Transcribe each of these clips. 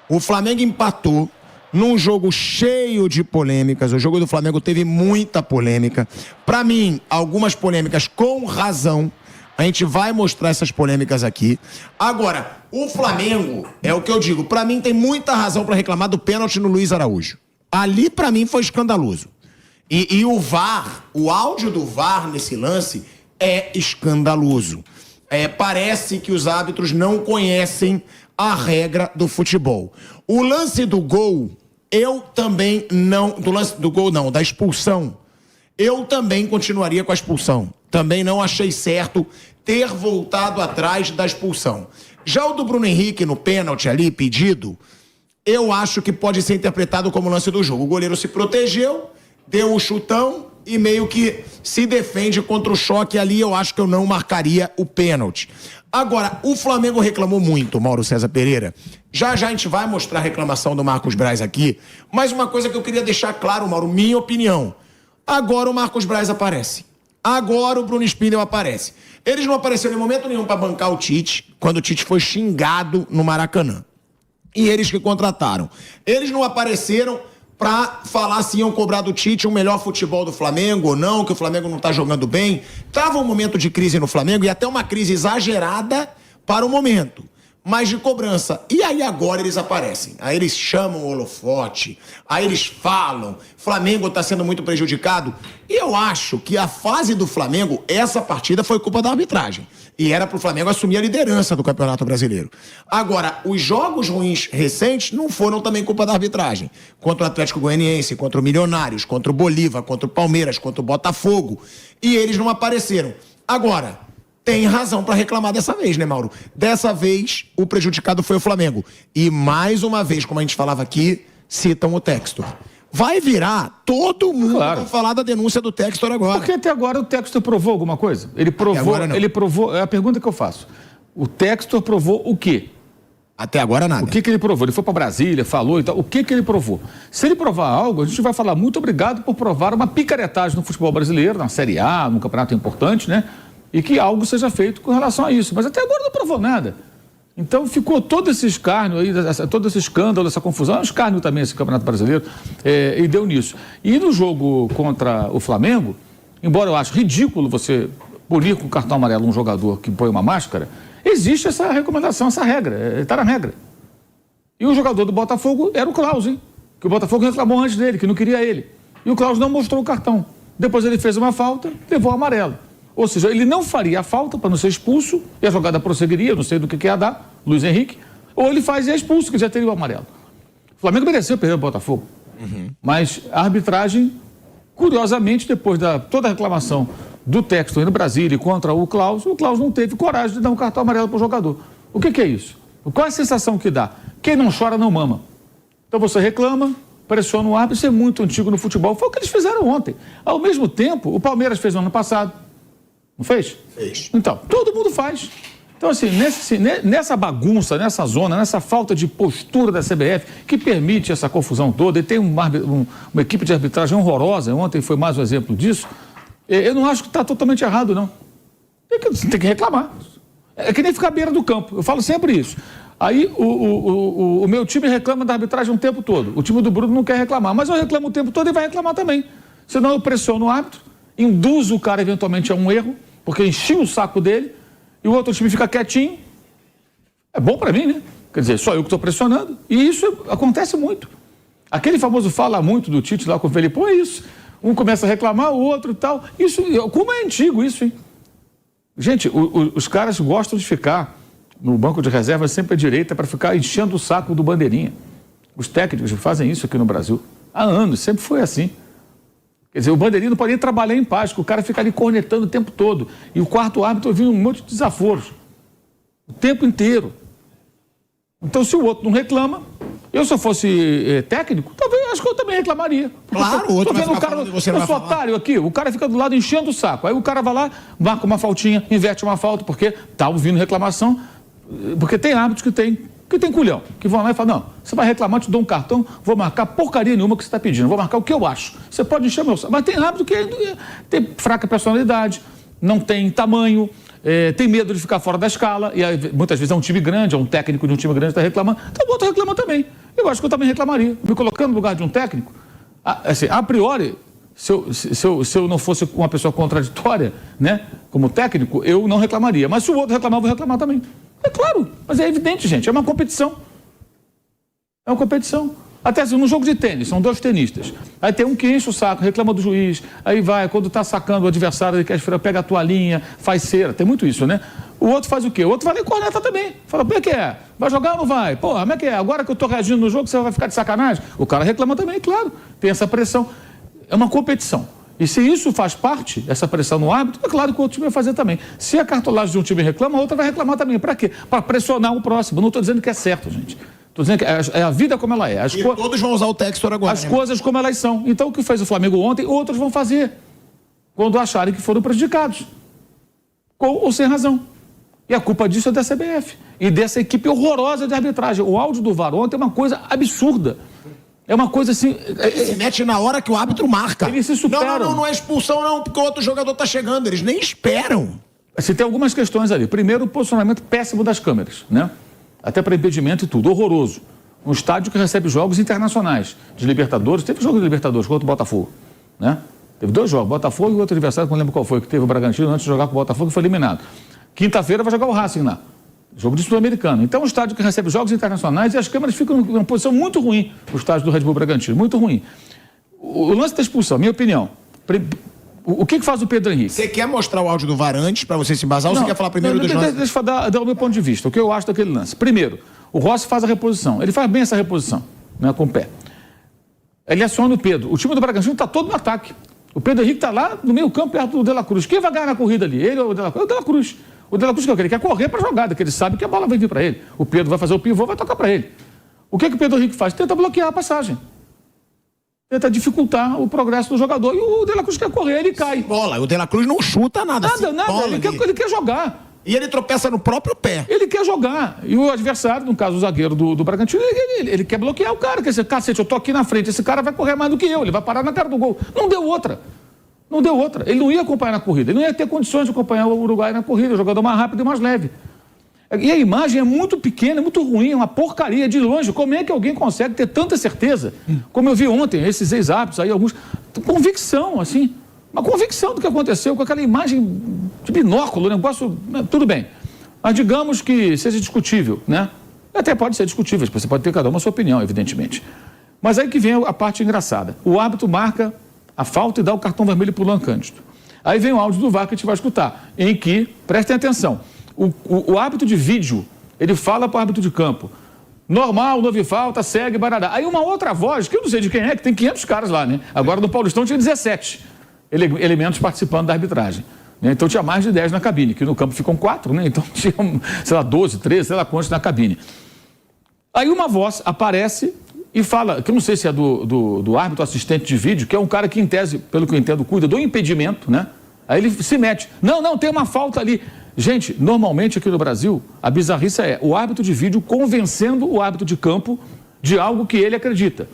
O Flamengo empatou num jogo cheio de polêmicas. O jogo do Flamengo teve muita polêmica. Para mim, algumas polêmicas com razão. A gente vai mostrar essas polêmicas aqui. Agora, o Flamengo, é o que eu digo, para mim tem muita razão para reclamar do pênalti no Luiz Araújo. Ali, para mim, foi escandaloso. E o VAR, o áudio do VAR nesse lance é escandaloso. Parece que os árbitros não conhecem a regra do futebol. O lance do gol, eu também não... Do lance do gol, não, da expulsão. Eu também continuaria com a expulsão. Também não achei certo ter voltado atrás da expulsão. Já o do Bruno Henrique no pênalti ali, pedido, eu acho que pode ser interpretado como lance do jogo. O goleiro se protegeu, deu um chutão e meio que se defende contra o choque ali. Eu acho que eu não marcaria o pênalti. Agora, o Flamengo reclamou muito, Mauro César Pereira. Já a gente vai mostrar a reclamação do Marcos Braz aqui. Mas uma coisa que eu queria deixar claro, Mauro, minha opinião. Agora o Marcos Braz aparece. Agora o Bruno Spindel aparece. Eles não apareceram em momento nenhum para bancar o Tite, quando o Tite foi xingado no Maracanã. E eles que contrataram. Eles não apareceram para falar se iam cobrar do Tite um melhor futebol do Flamengo ou não, que o Flamengo não tá jogando bem. Tava um momento de crise no Flamengo e até uma crise exagerada para o momento, mas de cobrança. E aí agora eles aparecem. Aí eles chamam o holofote, aí eles falam, Flamengo tá sendo muito prejudicado. E eu acho que a fase do Flamengo, essa partida foi culpa da arbitragem. E era pro Flamengo assumir a liderança do Campeonato Brasileiro. Agora, os jogos ruins recentes não foram também culpa da arbitragem. Contra o Atlético Goianiense, contra o Milionários, contra o Bolívar, contra o Palmeiras, contra o Botafogo. E eles não apareceram. Agora, tem razão para reclamar dessa vez, né, Mauro? Dessa vez, o prejudicado foi o Flamengo. E mais uma vez, como a gente falava aqui, citam o Textor. Vai virar, todo mundo vai falar da denúncia do Textor agora. Porque até agora o Textor provou alguma coisa? Ele provou, é a pergunta que eu faço. O Textor provou o quê? Até agora nada. O que ele provou? Ele foi para Brasília, falou e tal. O que ele provou? Se ele provar algo, a gente vai falar muito obrigado por provar uma picaretagem no futebol brasileiro, na Série A, num campeonato importante, né? E que algo seja feito com relação a isso. Mas até agora não provou nada. Então ficou todo esse escárnio aí, todo esse escândalo, essa confusão, é um escárnio também esse Campeonato Brasileiro, e deu nisso. E no jogo contra o Flamengo, embora eu acho ridículo você punir com cartão amarelo um jogador que põe uma máscara, existe essa recomendação, essa regra, está na regra. E o jogador do Botafogo era o Klaus, hein? Que o Botafogo reclamou antes dele, que não queria ele. E o Klaus não mostrou o cartão. Depois ele fez uma falta, levou o amarelo. Ou seja, ele não faria a falta para não ser expulso e a jogada prosseguiria, não sei do que ia dar, Luiz Henrique, ou ele faz e é expulso, que já teria o amarelo. O Flamengo mereceu perder o Botafogo. Mas a arbitragem, curiosamente, depois da toda a reclamação do Textor no Brasília contra o Klaus não teve coragem de dar um cartão amarelo para o jogador. O que é isso? Qual é a sensação que dá? Quem não chora não mama. Então você reclama, pressiona o árbitro, isso é muito antigo no futebol. Foi o que eles fizeram ontem. Ao mesmo tempo, o Palmeiras fez no ano passado. Não fez? Fez. Então, todo mundo faz. Então, assim, nessa bagunça, nessa zona, nessa falta de postura da CBF, que permite essa confusão toda, e tem uma equipe de arbitragem horrorosa, ontem foi mais um exemplo disso, eu não acho que está totalmente errado, não. Tem que reclamar. É que nem ficar à beira do campo. Eu falo sempre isso. Aí o meu time reclama da arbitragem o tempo todo. O time do Bruno não quer reclamar, mas eu reclamo o tempo todo e vai reclamar também. Senão eu pressiono o árbitro, induzo o cara eventualmente a um erro, porque enchi o saco dele, e o outro time fica quietinho. É bom para mim, né? Quer dizer, só eu que estou pressionando. E isso acontece muito. Aquele famoso fala muito do Tite lá com o Felipão, é isso. Um começa a reclamar, o outro e tal. Isso, como é antigo isso, hein? Gente, os caras gostam de ficar no banco de reserva sempre à direita para ficar enchendo o saco do bandeirinha. Os técnicos fazem isso aqui no Brasil. Há anos, sempre foi assim. Quer dizer, o bandeirinha não pode nem trabalhar em paz, porque o cara fica ali cornetando o tempo todo. E o quarto árbitro ouvindo um monte de desaforos. O tempo inteiro. Então, se o outro não reclama, eu se eu fosse técnico, talvez acho que eu também reclamaria. Claro, o outro vai ficar falando, você não vai falar. Eu sou otário aqui, o cara fica do lado enchendo o saco. Aí o cara vai lá, marca uma faltinha, inverte uma falta, porque tá ouvindo reclamação. Porque tem árbitros que tem culhão, que vão lá e falam, não, você vai reclamar, te dou um cartão, vou marcar porcaria nenhuma que você está pedindo, vou marcar o que eu acho. Você pode encher meu saco. Mas tem árbitro que tem fraca personalidade, não tem tamanho, tem medo de ficar fora da escala, e aí, muitas vezes é um time grande, é um técnico de um time grande que está reclamando, então o outro reclama também. Eu acho que eu também reclamaria, me colocando no lugar de um técnico. Assim, a priori, se eu não fosse uma pessoa contraditória, né, como técnico, eu não reclamaria. Mas se o outro reclamar, eu vou reclamar também. É claro, mas é evidente, gente, é uma competição. É uma competição. Até assim, no jogo de tênis, são 2 tenistas. Aí tem um que enche o saco, reclama do juiz, aí vai, quando tá sacando o adversário, ele quer esfregar, pega a toalhinha, faz cera, tem muito isso, né? O outro faz o quê? O outro vai lá e corneta também. Fala, como é que é? Vai jogar ou não vai? Porra, como é que é? Agora que eu tô reagindo no jogo, você vai ficar de sacanagem? O cara reclama também, claro. Tem essa pressão. É uma competição. E se isso faz parte, essa pressão no árbitro, é claro que o outro time vai fazer também. Se a cartolagem de um time reclama, a outra vai reclamar também. Para quê? Para pressionar o próximo. Não estou dizendo que é certo, gente. Estou dizendo que é a vida como ela é. Todos vão usar o Textor agora. As coisas como elas são. Então, o que fez o Flamengo ontem, outros vão fazer. Quando acharem que foram prejudicados. Com ou sem razão. E a culpa disso é da CBF. E dessa equipe horrorosa de arbitragem. O áudio do VAR ontem é uma coisa absurda. É uma coisa assim... Ele se mete na hora que o árbitro marca. Eles se superam. Não é expulsão não, porque o outro jogador tá chegando. Eles nem esperam. Você tem algumas questões ali. Primeiro, o posicionamento péssimo das câmeras, né? Até para impedimento e tudo. Horroroso. Um estádio que recebe jogos internacionais de Libertadores. Teve jogo de Libertadores contra o Botafogo, né? Teve 2 jogos, Botafogo e outro adversário, não lembro qual foi, que teve o Bragantino antes de jogar com o Botafogo e foi eliminado. Quinta-feira vai jogar o Racing lá. Jogo de Sul-Americano. Então, um estádio que recebe jogos internacionais e as câmeras ficam numa posição muito ruim, o estádio do Red Bull Bragantino, muito ruim. O lance da expulsão, minha opinião, o que faz o Pedro Henrique? Você quer mostrar o áudio do VAR antes, para você se embasar, ou você quer falar primeiro dos lances? Deixa eu dar o meu ponto de vista, o que eu acho daquele lance. Primeiro, o Rossi faz a reposição, ele faz bem essa reposição, né, com o pé. Ele aciona o Pedro. O time do Bragantino está todo no ataque. O Pedro Henrique está lá no meio campo, perto do De La Cruz. Quem vai ganhar na corrida ali? Ele ou o De La Cruz? O De La Cruz. O De La Cruz que ele quer correr para a jogada, que ele sabe que a bola vai vir para ele. O Pedro vai fazer o pivô, vai tocar para ele. O que o Pedro Henrique faz? Tenta bloquear a passagem. Tenta dificultar o progresso do jogador. E o De La Cruz quer correr, ele cai. Bola, o De La Cruz não chuta nada. Nada. Ele quer jogar. E ele tropeça no próprio pé. Ele quer jogar. E o adversário, no caso o zagueiro do Bragantino, ele quer bloquear o cara. Quer dizer, cacete, eu tô aqui na frente, esse cara vai correr mais do que eu, ele vai parar na cara do gol. Não deu outra. Não deu outra. Ele não ia acompanhar na corrida, ele não ia ter condições de acompanhar o Uruguai na corrida, o jogador mais rápido e mais leve. E a imagem é muito pequena, é muito ruim, é uma porcaria de longe. Como é que alguém consegue ter tanta certeza? Como eu vi ontem, esses ex-árbitros aí, alguns... Convicção, assim. Uma convicção do que aconteceu com aquela imagem de binóculo, negócio... Tudo bem. Mas digamos que seja discutível, né? Até pode ser discutível, você pode ter cada uma a sua opinião, evidentemente. Mas aí que vem a parte engraçada. O árbitro marca a falta e dá o cartão vermelho para o Luan Cândido. Aí vem o áudio do VAR que a gente vai escutar, em que, prestem atenção, o árbitro de vídeo, ele fala para o árbitro de campo, normal, não houve falta, segue, barará. Aí uma outra voz, que eu não sei de quem é, que tem 500 caras lá, né? Agora no Paulistão tinha 17 elementos participando da arbitragem. Né? Então tinha mais de 10 na cabine, que no campo ficam 4, né? Então tinha, sei lá, 12, 13, sei lá quantos na cabine. Aí uma voz aparece e fala, que eu não sei se é do árbitro assistente de vídeo, que é um cara que, em tese, pelo que eu entendo, cuida do impedimento, né? Aí ele se mete. Não, tem uma falta ali. Gente, normalmente aqui no Brasil, a bizarrice é o árbitro de vídeo convencendo o árbitro de campo de algo que ele acredita.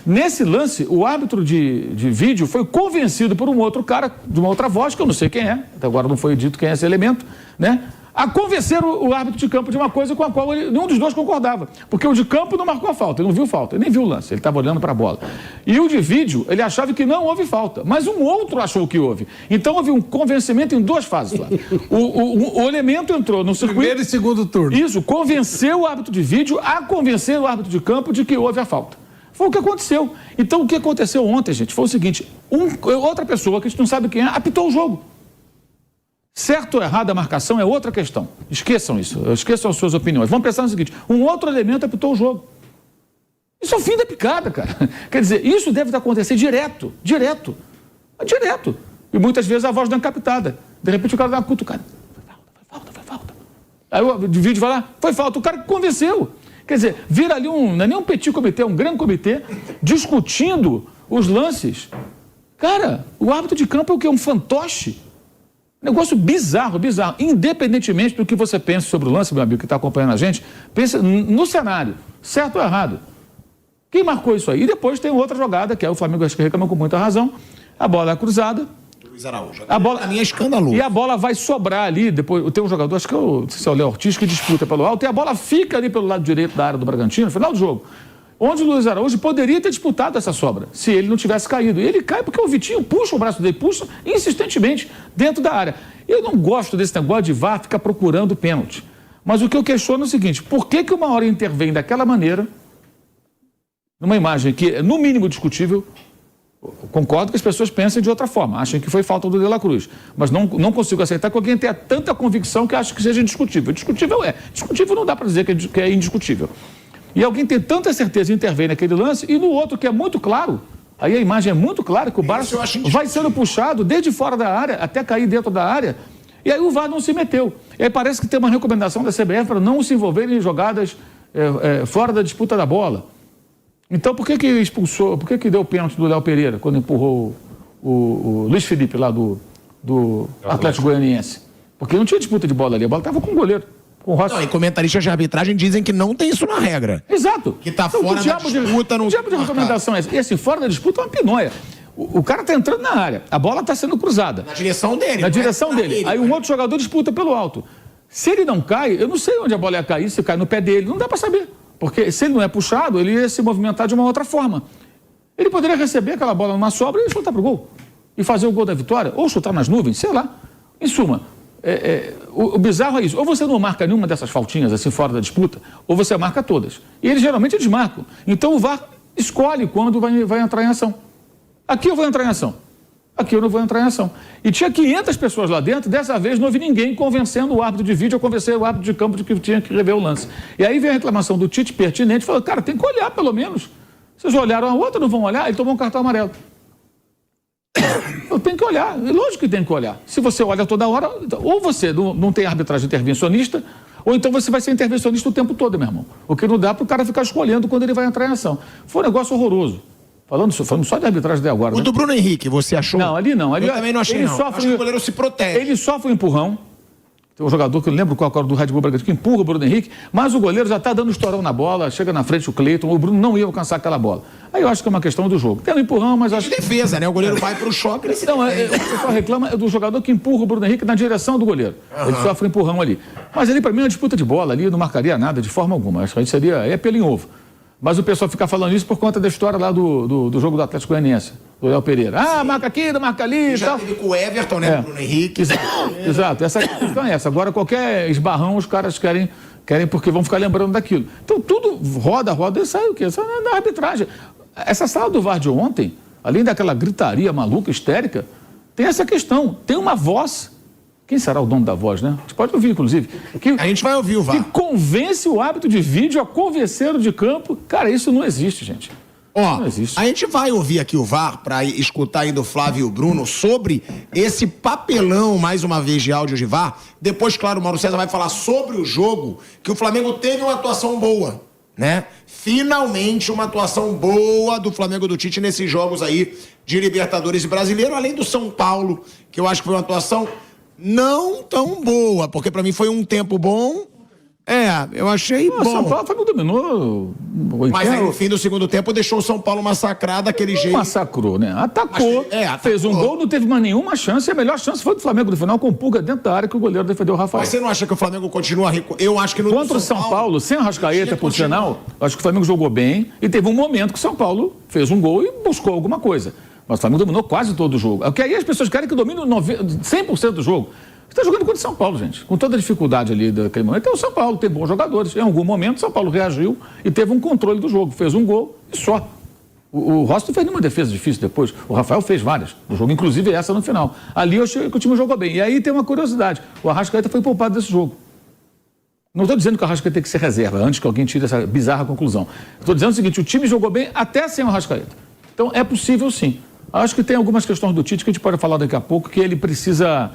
Nesse lance, o árbitro de vídeo foi convencido por um outro cara, de uma outra voz, que eu não sei quem é, até agora não foi dito quem é esse elemento, né? A convencer o árbitro de campo de uma coisa com a qual nenhum dos dois concordava. Porque o de campo não marcou a falta, ele não viu falta, ele nem viu o lance, ele estava olhando para a bola. E o de vídeo, ele achava que não houve falta, mas um outro achou que houve. Então houve um convencimento em 2 fases lá. O elemento entrou no circuito... Primeiro e segundo turno. Isso, convenceu o árbitro de vídeo a convencer o árbitro de campo de que houve a falta. Foi o que aconteceu. Então o que aconteceu ontem, gente, foi o seguinte, outra pessoa, que a gente não sabe quem é, apitou o jogo. Certo ou errado a marcação é outra questão. Esqueçam isso, esqueçam as suas opiniões. Vamos pensar no seguinte, um outro elemento apitou o jogo. Isso é o fim da picada, cara. Quer dizer, isso deve acontecer direto. E muitas vezes a voz não é captada. De repente o cara dá uma cutucada. Foi falta. Aí o vídeo vai lá, foi falta. O cara que convenceu. Quer dizer, vira ali não é nem um petit comitê, é um grande comitê, discutindo os lances. Cara, o árbitro de campo é o quê? Um fantoche? Negócio bizarro. Independentemente do que você pense sobre o lance, meu amigo, que está acompanhando a gente, pense no cenário, certo ou errado. Quem marcou isso aí? E depois tem outra jogada, que é o Flamengo, acho que reclama com muita razão, a bola é cruzada, Luiz Araújo. A bola, pra mim é escandaloso. E a bola vai sobrar ali, depois tem um jogador, acho que não sei se é o Léo Ortiz, que disputa pelo alto, e a bola fica ali pelo lado direito da área do Bragantino, no final do jogo. Onde o Luiz Araújo poderia ter disputado essa sobra, se ele não tivesse caído. E ele cai porque o Vitinho puxa o braço dele, puxa insistentemente dentro da área. Eu não gosto desse negócio de VAR ficar procurando pênalti. Mas o que eu questiono é o seguinte, por que uma hora intervém daquela maneira, numa imagem que é no mínimo discutível? Concordo que as pessoas pensem de outra forma, acham que foi falta do De La Cruz, mas não consigo aceitar que alguém tenha tanta convicção que acha que seja indiscutível. Discutível é. Discutível não dá para dizer que é indiscutível. E alguém tem tanta certeza de intervir naquele lance e no outro que é muito claro, aí a imagem é muito clara que o Barça vai sendo puxado desde fora da área até cair dentro da área e aí o VAR não se meteu. E aí parece que tem uma recomendação da CBF para não se envolver em jogadas fora da disputa da bola. Então, por que expulsou, por que deu o pênalti do Léo Pereira quando empurrou o Luiz Felipe lá do Atlético Goianiense? Porque não tinha disputa de bola ali, a bola estava com o goleiro, com o Rossi. Não, e comentaristas de arbitragem dizem que não tem isso na regra. Exato. Que tá então, fora da disputa. O diabo de recomendação é essa. E assim, fora da disputa é uma pinóia. O cara está entrando na área, a bola está sendo cruzada. Na direção dele. Na direção dele. Aí um outro jogador disputa pelo alto. Se ele não cai, eu não sei onde a bola ia cair, se cai no pé dele, não dá para saber. Porque se ele não é puxado, ele ia se movimentar de uma outra forma. Ele poderia receber aquela bola numa sobra e chutar pro gol. E fazer o gol da vitória, ou chutar nas nuvens, sei lá. Em suma, o bizarro é isso. Ou você não marca nenhuma dessas faltinhas assim fora da disputa, ou você marca todas. E eles geralmente marcam. Então o VAR escolhe quando vai entrar em ação. Aqui eu vou entrar em ação. Aqui eu não vou entrar em ação. E tinha 500 pessoas lá dentro, dessa vez não houve ninguém convencendo o árbitro de vídeo ou convencer o árbitro de campo de que tinha que rever o lance. E aí veio a reclamação do Tite pertinente, falou, cara, tem que olhar pelo menos. Vocês olharam a outra, não vão olhar? Ele tomou um cartão amarelo. Eu tenho que olhar, lógico que tem que olhar. Se você olha toda hora, ou você não tem arbitragem intervencionista, ou então você vai ser intervencionista o tempo todo, meu irmão. O que não dá para o cara ficar escolhendo quando ele vai entrar em ação. Foi um negócio horroroso. Falando só de arbitragem até agora. O do Bruno Henrique, você achou? Não, ali não. Ali, eu também não achei, não. Acho que o goleiro se protege. Ele sofre um empurrão. Tem um jogador que eu lembro qual era do Red Bull Bragantino, que empurra o Bruno Henrique, mas o goleiro já está dando estourão na bola, chega na frente o Cleiton, o Bruno não ia alcançar aquela bola. Aí eu acho que é uma questão do jogo. Tem um empurrão, mas acho que... defesa, né? O goleiro vai para o choque, ele se Não, o pessoal reclama do jogador que empurra o Bruno Henrique na direção do goleiro. Ele sofre um empurrão ali. Mas ali, para mim, é uma disputa de bola ali, não marcaria nada de forma alguma. Acho que aí seria pelo em ovo. Mas o pessoal fica falando isso por conta da história lá do jogo do Atlético Goianiense, do Léo Pereira. Ah, marca aqui, não marca ali e tal. Já teve com o Everton, né? Bruno Henrique. Exato. Essa questão é essa. Agora, qualquer esbarrão, os caras querem porque vão ficar lembrando daquilo. Então, tudo roda e sai o quê? Sai na arbitragem. Essa sala do VAR de ontem, além daquela gritaria maluca, histérica, tem essa questão. Tem uma voz... Quem será o dono da voz, né? A gente pode ouvir, inclusive. A gente vai ouvir o VAR. Que convence o árbitro de vídeo a convencer o de campo. Cara, isso não existe, gente. Ó, não existe. A gente vai ouvir aqui o VAR para escutar aí do Flávio e o Bruno sobre esse papelão, mais uma vez, de áudio de VAR. Depois, claro, o Mauro César vai falar sobre o jogo, que o Flamengo teve uma atuação boa, né? Finalmente uma atuação boa do Flamengo do Tite nesses jogos aí de Libertadores e Brasileiro, além do São Paulo, que eu acho que foi uma atuação... não tão boa, porque pra mim foi um tempo bom. Eu achei bom. São Paulo não dominou. Mas aí no fim do segundo tempo deixou o São Paulo massacrar daquele jeito. Massacrou, né? Atacou, fez um gol, não teve mais nenhuma chance. A melhor chance foi do Flamengo no final, com pulga dentro da área que o goleiro defendeu o Rafael. Mas você não acha que o Flamengo continua... Eu acho que no contra o São Paulo, sem a Arrascaeta, por sinal, acho que o Flamengo jogou bem e teve um momento que o São Paulo fez um gol e buscou alguma coisa. Mas o Flamengo dominou quase todo o jogo. Porque aí as pessoas querem que domine 100% do jogo. Você está jogando contra o São Paulo, gente. Com toda a dificuldade ali daquele momento. Então o São Paulo tem bons jogadores. Em algum momento o São Paulo reagiu e teve um controle do jogo. Fez um gol e só. O Rossi não fez nenhuma defesa difícil depois. O Rafael fez várias no jogo, inclusive essa no final. Ali eu achei que o time jogou bem. E aí tem uma curiosidade. O Arrascaeta foi poupado desse jogo. Não estou dizendo que o Arrascaeta tem que ser reserva, antes que alguém tire essa bizarra conclusão. Estou dizendo o seguinte, o time jogou bem até sem o Arrascaeta. Então é possível sim. Acho que tem algumas questões do Tite que a gente pode falar daqui a pouco, que ele precisa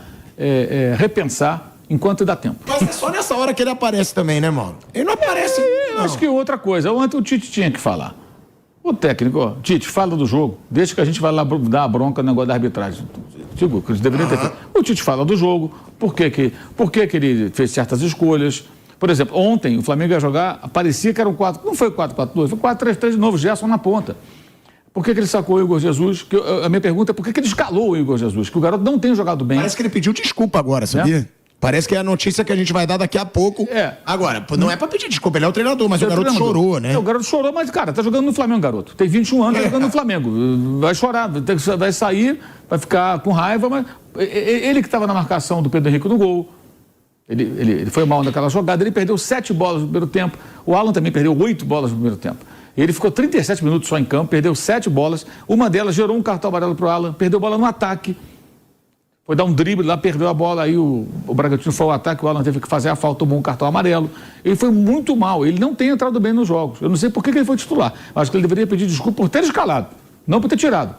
repensar enquanto dá tempo. Mas é só nessa hora que ele aparece também, né, mano? Ele não aparece. Não. Acho que outra coisa, ontem o Tite tinha que falar. O técnico, ó, Tite, fala do jogo, deixa que a gente vai lá dar a bronca no negócio da arbitragem. Digo, que eles deveriam ter feito. O Tite fala do jogo, por que ele fez certas escolhas. Por exemplo, ontem o Flamengo ia jogar, parecia que era um 4, não foi 4-4-2, foi 4-3-3 de novo, Gerson na ponta. Por que ele sacou o Igor Jesus? A minha pergunta é por que ele escalou o Igor Jesus? Que o garoto não tem jogado bem. Parece que ele pediu desculpa agora, sabia? Parece que é a notícia que a gente vai dar daqui a pouco. Agora, não é pra pedir desculpa, ele é o treinador, mas o garoto chorou, né? O garoto chorou, mas, cara, tá jogando no Flamengo, garoto. Tem 21 anos, tá jogando no Flamengo. Vai chorar, vai sair, vai ficar com raiva, mas ele que estava na marcação do Pedro Henrique no gol. Ele foi mal naquela jogada, ele perdeu 7 bolas no primeiro tempo. O Alan também perdeu 8 bolas no primeiro tempo. Ele ficou 37 minutos só em campo, perdeu 7 bolas. Uma delas gerou um cartão amarelo pro Alan, perdeu bola no ataque. Foi dar um drible lá, perdeu a bola, aí o Bragantino foi ao ataque, o Alan teve que fazer a falta, tomou um cartão amarelo. Ele foi muito mal, ele não tem entrado bem nos jogos. Eu não sei por que ele foi titular, mas acho que ele deveria pedir desculpa por ter escalado, não por ter tirado.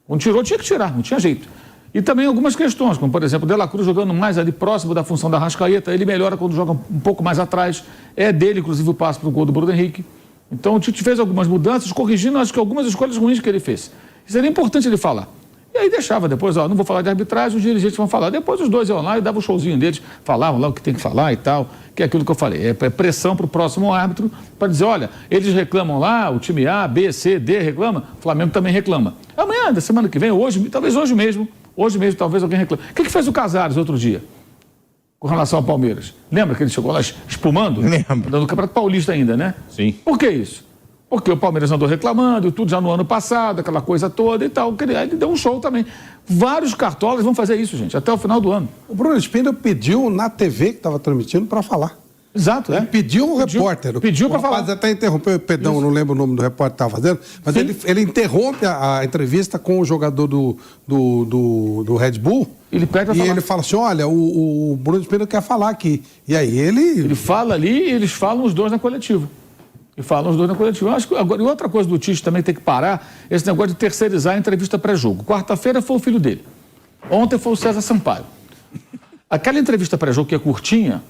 Quando tirou, tinha que tirar, não tinha jeito. E também algumas questões, como por exemplo, o De La Cruz jogando mais ali próximo da função da Arrascaeta, ele melhora quando joga um pouco mais atrás, é dele inclusive o passe para o gol do Bruno Henrique. Então o Tite fez algumas mudanças, corrigindo acho que algumas escolhas ruins que ele fez. Isso era importante ele falar. E aí deixava depois, não vou falar de arbitragem, os dirigentes vão falar. Depois os dois iam lá e davam o showzinho deles, falavam lá o que tem que falar e tal, que é aquilo que eu falei. É pressão para o próximo árbitro, para dizer, olha, eles reclamam lá, o time A, B, C, D reclama, o Flamengo também reclama. Amanhã, da semana que vem, hoje, talvez hoje mesmo, talvez alguém reclame. O que fez o Casares outro dia, com relação ao Palmeiras? Lembra que ele chegou lá espumando? Lembro. No Campeonato Paulista ainda, né? Sim. Por que isso? Porque o Palmeiras andou reclamando, tudo já no ano passado, aquela coisa toda e tal. Aí ele deu um show também. Vários cartolas vão fazer isso, gente, até o final do ano. O Bruno Spindel pediu na TV que estava transmitindo para falar. Exato, Ele pediu um repórter. Pediu para falar. Até interrompeu, perdão, não lembro o nome do repórter que estava fazendo, mas ele interrompe a entrevista com o jogador do Red Bull. Ele pede pra falar. Ele fala assim, olha, o Bruno Spindel quer falar aqui. E aí ele fala ali e eles falam os dois na coletiva. Acho que agora, e outra coisa do Tite também tem que parar, esse negócio de terceirizar a entrevista pré-jogo. Quarta-feira foi o filho dele. Ontem foi o César Sampaio. Aquela entrevista pré-jogo que é curtinha,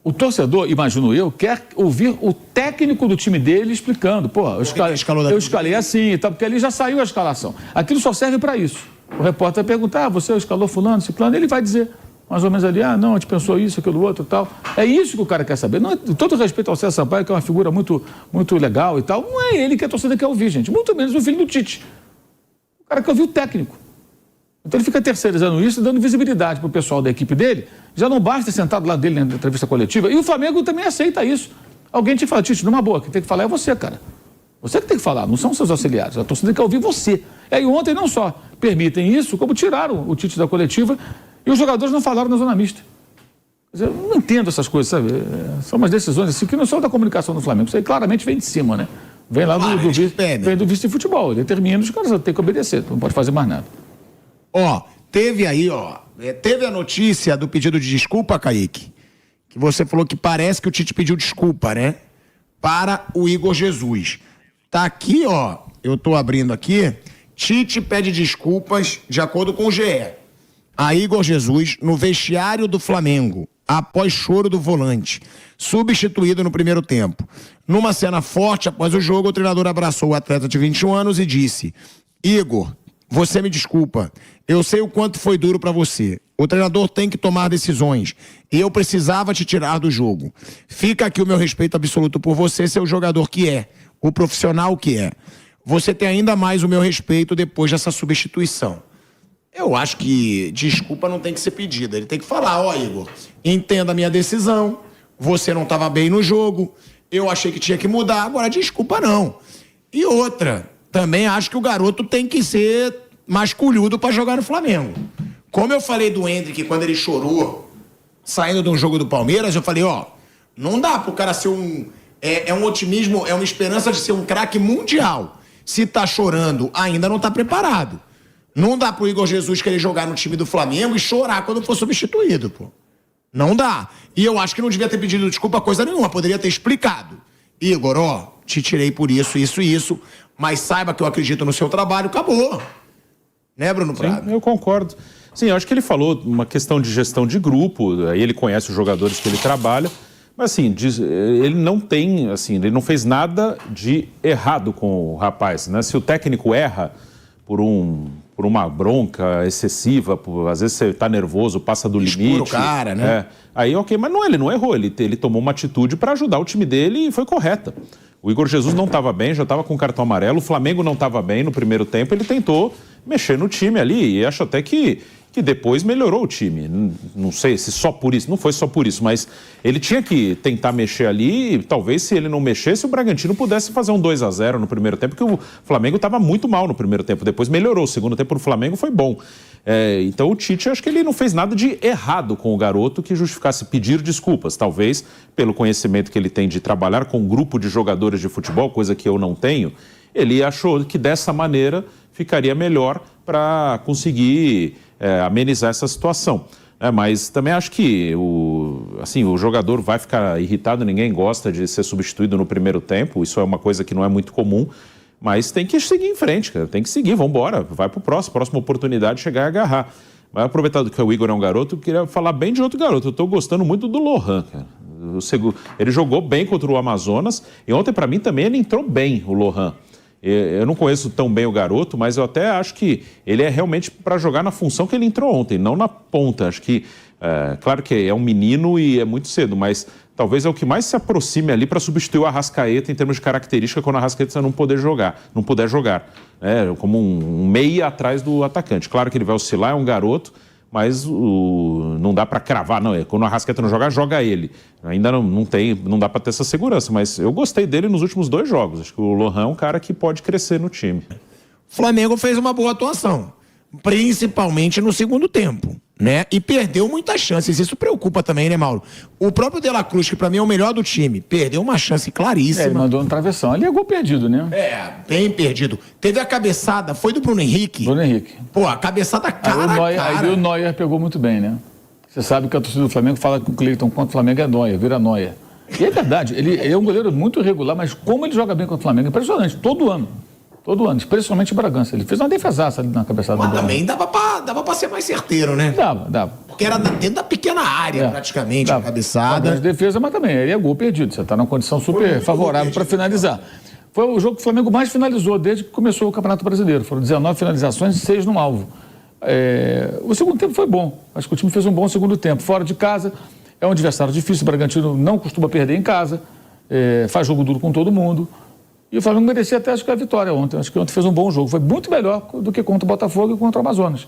o torcedor, imagino eu, quer ouvir o técnico do time dele explicando. Pô, eu escalei assim e tal, porque ali já saiu a escalação. Aquilo só serve para isso. O repórter vai perguntar, você escalou fulano, ciclano, ele vai dizer mais ou menos ali, não, a gente pensou isso, aquilo outro e tal. É isso que o cara quer saber. Não, todo respeito ao César Sampaio, que é uma figura muito, muito legal e tal, não é ele que a torcida quer ouvir, gente. Muito menos o filho do Tite. O cara quer ouvir o técnico. Então ele fica terceirizando isso, dando visibilidade para o pessoal da equipe dele. Já não basta sentado lá dele na entrevista coletiva. E o Flamengo também aceita isso. Alguém te fala, Tite, numa boa, quem tem que falar é você, cara. Você que tem que falar, não são seus auxiliares. A torcida quer ouvir você. E aí ontem não só permitem isso, como tiraram o Tite da coletiva e os jogadores não falaram na zona mista. Quer dizer, eu não entendo essas coisas, sabe? São umas decisões assim que não são da comunicação do Flamengo. Isso aí claramente vem de cima, né? Vem lá do vice de futebol. Determina, os caras têm que obedecer, não pode fazer mais nada. Teve a notícia do pedido de desculpa, Kaique, que você falou que parece que o Tite pediu desculpa, né? Para o Igor Jesus. Tá aqui, eu tô abrindo aqui, Tite pede desculpas de acordo com o GE. A Igor Jesus no vestiário do Flamengo, após choro do volante, substituído no primeiro tempo. Numa cena forte após o jogo, o treinador abraçou o atleta de 21 anos e disse: Igor, você me desculpa, eu sei o quanto foi duro pra você. O treinador tem que tomar decisões e eu precisava te tirar do jogo. Fica aqui o meu respeito absoluto por você, seu jogador que é, o profissional que é. Você tem ainda mais o meu respeito depois dessa substituição. Eu acho que desculpa não tem que ser pedida. Ele tem que falar, Igor, entenda a minha decisão, você não estava bem no jogo, eu achei que tinha que mudar, agora desculpa não. E outra, também acho que o garoto tem que ser mais culhudo para jogar no Flamengo. Como eu falei do Hendrick quando ele chorou, saindo de um jogo do Palmeiras, eu falei, não dá pro cara ser é um otimismo, é uma esperança de ser um craque mundial. Se tá chorando, ainda não tá preparado. Não dá pro Igor Jesus querer jogar no time do Flamengo e chorar quando for substituído, pô. Não dá. E eu acho que não devia ter pedido desculpa coisa nenhuma, poderia ter explicado. Igor, te tirei por isso, isso e isso, mas saiba que eu acredito no seu trabalho, acabou. Né, Bruno Prado? Sim, eu concordo. Sim, eu acho que ele falou uma questão de gestão de grupo, aí ele conhece os jogadores que ele trabalha, mas assim, ele não tem, assim, ele não fez nada de errado com o rapaz, né? Se o técnico erra por uma bronca excessiva, às vezes você tá nervoso, passa do limite. O cara, né? Aí ok, mas ele não errou, ele tomou uma atitude para ajudar o time dele e foi correta. O Igor Jesus não estava bem, já estava com cartão amarelo, o Flamengo não estava bem no primeiro tempo, ele tentou mexer no time ali e acho até que depois melhorou o time. Não sei se só por isso, não foi só por isso, mas ele tinha que tentar mexer ali e talvez se ele não mexesse, o Bragantino pudesse fazer um 2-0 no primeiro tempo, porque o Flamengo estava muito mal no primeiro tempo, depois melhorou, o segundo tempo do Flamengo foi bom. Então o Tite, acho que ele não fez nada de errado com o garoto que justificasse pedir desculpas, talvez pelo conhecimento que ele tem de trabalhar com um grupo de jogadores de futebol, coisa que eu não tenho, ele achou que dessa maneira ficaria melhor para conseguir amenizar essa situação. Mas também acho que o jogador vai ficar irritado, ninguém gosta de ser substituído no primeiro tempo, isso é uma coisa que não é muito comum, mas tem que seguir em frente, cara, tem que seguir, vamos embora, vai pro próxima oportunidade chegar e agarrar. Mas aproveitado que o Igor é um garoto, eu queria falar bem de outro garoto, eu tô gostando muito do Lohan, cara. Ele jogou bem contra o Amazonas e ontem para mim também ele entrou bem, o Lohan. Eu não conheço tão bem o garoto, mas eu até acho que ele é realmente para jogar na função que ele entrou ontem, não na ponta. Acho que, claro que é um menino e é muito cedo, mas talvez é o que mais se aproxime ali para substituir o Arrascaeta em termos de característica quando o Arrascaeta não puder jogar. Como um meia atrás do atacante. Claro que ele vai oscilar, é um garoto, mas não dá para cravar, não. Quando o Arrascaeta não jogar, joga ele. Ainda não dá para ter essa segurança, mas eu gostei dele nos últimos 2 jogos. Acho que o Lohan é um cara que pode crescer no time. O Flamengo fez uma boa atuação, principalmente no segundo tempo, né? E perdeu muitas chances. Isso preocupa também, né, Mauro? O próprio De La Cruz, que pra mim é o melhor do time, perdeu uma chance claríssima. Ele mandou no travessão. Ali é gol perdido, né? Bem perdido. Teve a cabeçada, foi do Bruno Henrique. Pô, a cabeçada cara a cara. Aí o Neuer pegou muito bem, né? Você sabe que a torcida do Flamengo fala que o Cleiton contra o Flamengo é Neuer, vira Neuer. E é verdade, ele é um goleiro muito irregular, mas como ele joga bem contra o Flamengo, impressionante, todo ano, especialmente o Bragança. Ele fez uma defesaça ali na cabeçada do também dava pra ser mais certeiro, né? Dava. Porque era dentro da pequena área, praticamente, a cabeçada. Mas defesa, mas também, ele é gol perdido. Você está numa condição super favorável para finalizar. Foi o jogo que o Flamengo mais finalizou desde que começou o Campeonato Brasileiro. Foram 19 finalizações e 6 no alvo. O segundo tempo foi bom. Acho que o time fez um bom segundo tempo. Fora de casa, é um adversário difícil. O Bragantino não costuma perder em casa. Faz jogo duro com todo mundo. E o Flamengo merecia até, acho que a vitória ontem. Acho que ontem fez um bom jogo. Foi muito melhor do que contra o Botafogo e contra o Amazonas.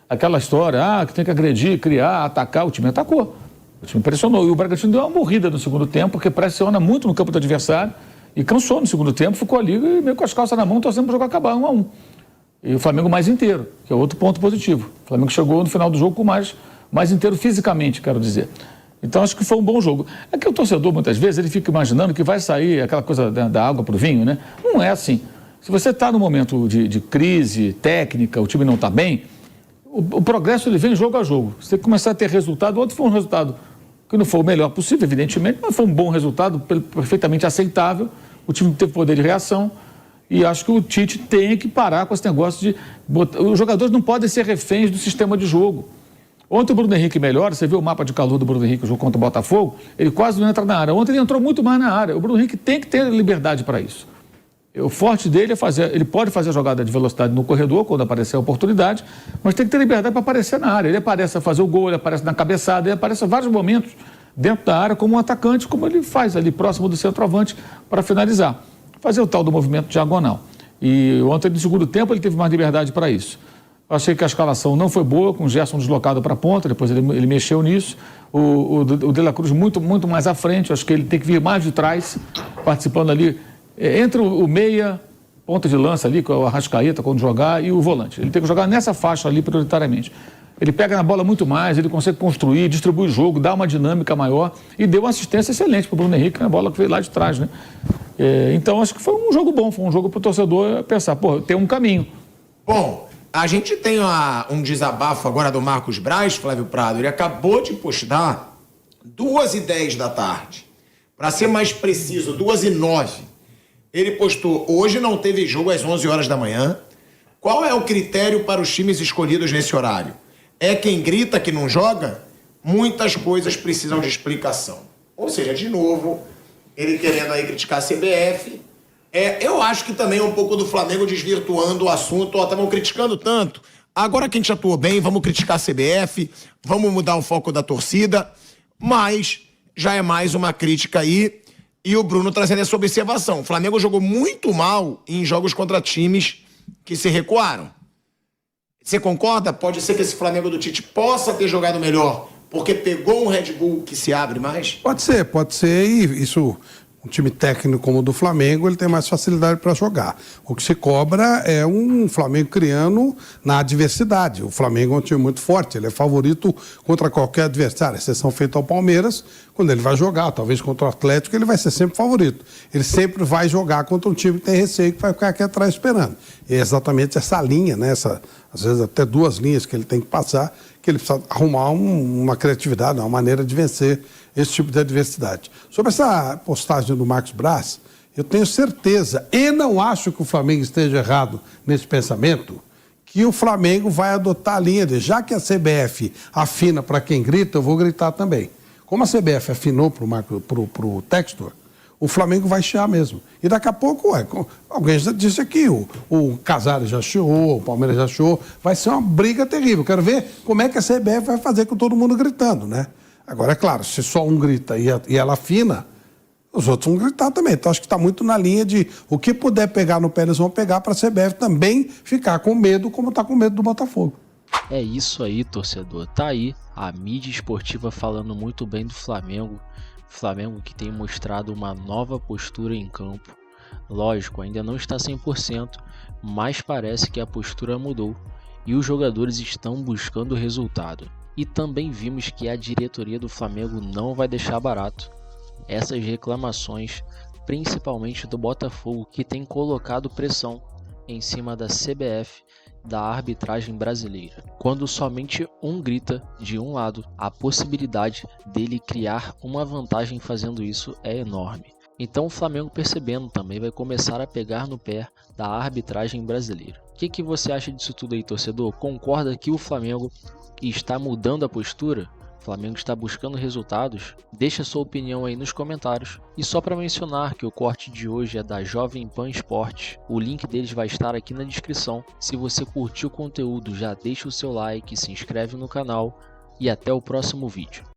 Aquela história, que tem que agredir, criar, atacar, o time atacou. O time pressionou. E o Bragantino deu uma morrida no segundo tempo, porque pressiona muito no campo do adversário. E cansou no segundo tempo, ficou ali meio com as calças na mão, torcendo para o jogo acabar 1-1. E o Flamengo mais inteiro, que é outro ponto positivo. O Flamengo chegou no final do jogo com mais inteiro fisicamente, quero dizer. Então, acho que foi um bom jogo. É que o torcedor, muitas vezes, ele fica imaginando que vai sair aquela coisa da água para o vinho, né? Não é assim. Se você está num momento de crise técnica, o time não está bem, o progresso ele vem jogo a jogo. Você tem que começar a ter resultado. Ontem foi um resultado que não foi o melhor possível, evidentemente, mas foi um bom resultado, perfeitamente aceitável. O time teve poder de reação. E acho que o Tite tem que parar com esse negócio de... Os jogadores não podem ser reféns do sistema de jogo. Ontem o Bruno Henrique melhora, você viu o mapa de calor do Bruno Henrique, o jogo contra o Botafogo, ele quase não entra na área. Ontem ele entrou muito mais na área. O Bruno Henrique tem que ter liberdade para isso. O forte dele é fazer, ele pode fazer a jogada de velocidade no corredor, quando aparecer a oportunidade, mas tem que ter liberdade para aparecer na área. Ele aparece a fazer o gol, ele aparece na cabeçada, ele aparece a vários momentos dentro da área como um atacante, como ele faz ali próximo do centroavante para finalizar. Fazer o tal do movimento diagonal. E ontem, no segundo tempo, ele teve mais liberdade para isso. Eu achei que a escalação não foi boa, com o Gerson deslocado para a ponta, depois ele mexeu nisso. O De La Cruz muito mais à frente, eu acho que ele tem que vir mais de trás, participando ali, entre o meia, ponta de lança ali, com o Arrascaeta, quando jogar, e o volante. Ele tem que jogar nessa faixa ali, prioritariamente. Ele pega na bola muito mais, ele consegue construir, distribui o jogo, dá uma dinâmica maior e deu uma assistência excelente para o Bruno Henrique na bola que veio lá de trás, né? Então, acho que foi um jogo bom, foi um jogo para o torcedor pensar, tem um caminho. Bom, a gente tem um desabafo agora do Marcos Braz, Flávio Prado. Ele acabou de postar 2h10 da tarde. Para ser mais preciso, 2h09. Ele postou, hoje não teve jogo às 11 horas da manhã. Qual é o critério para os times escolhidos nesse horário? É quem grita que não joga? Muitas coisas precisam de explicação. Ou seja, de novo, ele querendo aí criticar a CBF. Eu acho que também é um pouco do Flamengo desvirtuando o assunto. Estavam criticando tanto. Agora que a gente atuou bem, vamos criticar a CBF, vamos mudar o foco da torcida. Mas já é mais uma crítica aí. E o Bruno trazendo essa observação. O Flamengo jogou muito mal em jogos contra times que se recuaram. Você concorda? Pode ser que esse Flamengo do Tite possa ter jogado melhor porque pegou um Red Bull que se abre mais? Pode ser. E isso, um time técnico como o do Flamengo, ele tem mais facilidade para jogar. O que se cobra é um Flamengo criando na adversidade. O Flamengo é um time muito forte, ele é favorito contra qualquer adversário, exceção feita ao Palmeiras, quando ele vai jogar, talvez contra o Atlético, ele vai ser sempre favorito. Ele sempre vai jogar contra um time que tem receio, que vai ficar aqui atrás esperando. E é exatamente essa linha, né? Às vezes até 2 linhas que ele tem que passar, que ele precisa arrumar uma criatividade, uma maneira de vencer esse tipo de adversidade. Sobre essa postagem do Marcos Braz, eu tenho certeza, e não acho que o Flamengo esteja errado nesse pensamento, que o Flamengo vai adotar a linha de, já que a CBF afina para quem grita, eu vou gritar também. Como a CBF afinou pro Textor, o Flamengo vai chiar mesmo. E daqui a pouco, alguém já disse aqui, o Casares já chiou, o Palmeiras já chiou, vai ser uma briga terrível. Quero ver como é que a CBF vai fazer com todo mundo gritando, né? Agora, é claro, se só um grita e ela afina, os outros vão gritar também. Então, acho que está muito na linha de o que puder pegar no pé, eles vão pegar para a CBF também ficar com medo, como está com medo do Botafogo. É isso aí, torcedor. Tá aí a mídia esportiva falando muito bem do Flamengo. Flamengo que tem mostrado uma nova postura em campo. Lógico, ainda não está 100%, mas parece que a postura mudou e os jogadores estão buscando o resultado. E também vimos que a diretoria do Flamengo não vai deixar barato essas reclamações, principalmente do Botafogo, que tem colocado pressão em cima da CBF, da arbitragem brasileira. Quando somente um grita de um lado, a possibilidade dele criar uma vantagem fazendo isso é enorme. Então o Flamengo, percebendo também, vai começar a pegar no pé da arbitragem brasileira. O que você acha disso tudo aí, torcedor? Concorda que o Flamengo está mudando a postura? O Flamengo está buscando resultados? Deixa sua opinião aí nos comentários. E só para mencionar que o corte de hoje é da Jovem Pan Esportes. O link deles vai estar aqui na descrição. Se você curtiu o conteúdo, já deixa o seu like, se inscreve no canal e até o próximo vídeo.